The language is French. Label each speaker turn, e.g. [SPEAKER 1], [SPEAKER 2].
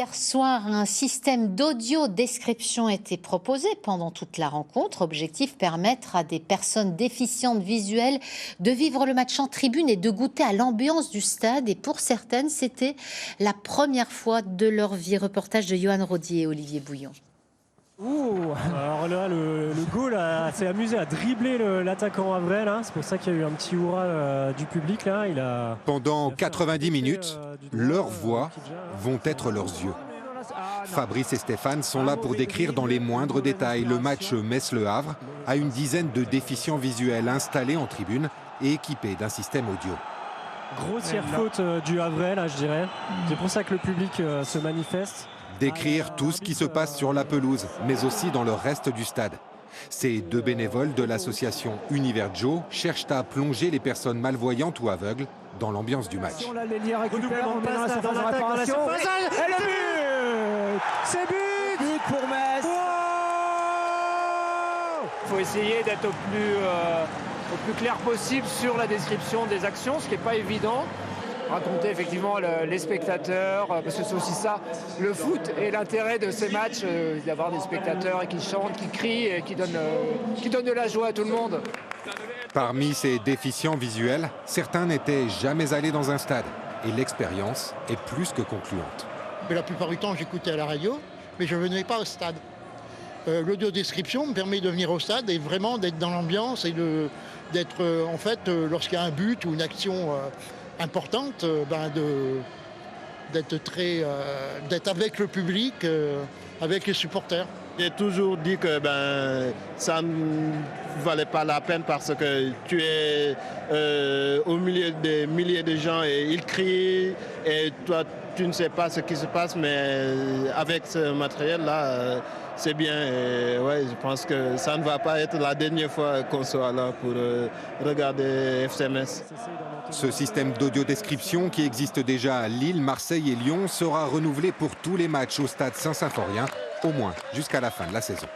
[SPEAKER 1] Hier soir, un système d'audio-description était proposé pendant toute la rencontre. Objectif, permettre à des personnes déficientes visuelles de vivre le match en tribune et de goûter à l'ambiance du stade. Et pour certaines, c'était la première fois de leur vie. Reportage de Johan Rodier et Olivier Bouillon.
[SPEAKER 2] Alors là, le goal s'est amusé à dribbler l'attaquant Avrel. Hein. C'est pour ça qu'il y a eu un petit hurrah du public. Là.
[SPEAKER 3] Pendant 90 minutes, leurs voix vont être leurs yeux. Fabrice et Stéphane sont là pour décrire dans les moindres détails le match Metz-Le Havre à une dizaine de déficients visuels installés en tribune et équipés d'un système audio.
[SPEAKER 2] Grossière faute du Havre, là, je dirais. C'est pour ça que le public se manifeste.
[SPEAKER 3] Décrire tout ce qui se passe sur la pelouse, mais aussi dans le reste du stade. Ces deux bénévoles de l'association Univers Joe cherchent à plonger les personnes malvoyantes ou aveugles dans l'ambiance du match.
[SPEAKER 2] C'est but pour Metz.
[SPEAKER 4] Il faut essayer d'être au plus clair possible sur la description des actions, ce qui n'est pas évident. Raconter effectivement les spectateurs, parce que c'est aussi ça, le foot et l'intérêt de ces matchs, d'avoir des spectateurs qui chantent, qui crient et qui donnent de la joie à tout le monde.
[SPEAKER 3] Parmi ces déficients visuels, certains n'étaient jamais allés dans un stade et l'expérience est plus que concluante.
[SPEAKER 5] Mais la plupart du temps, j'écoutais à la radio, mais je ne venais pas au stade. L'audiodescription me permet de venir au stade et vraiment d'être dans l'ambiance et d'être, en fait, lorsqu'il y a un but ou une action importante, d'être avec le public, avec les supporters.
[SPEAKER 6] J'ai toujours dit que ça ne valait pas la peine parce que tu es au milieu des milliers de gens et ils crient et toi tu ne sais pas ce qui se passe, mais avec ce matériel-là, c'est bien. Et ouais, je pense que ça ne va pas être la dernière fois qu'on soit là pour regarder FC Metz.
[SPEAKER 3] Ce système d'audio-description qui existe déjà à Lille, Marseille et Lyon sera renouvelé pour tous les matchs au stade Saint-Symphorien, au moins jusqu'à la fin de la saison.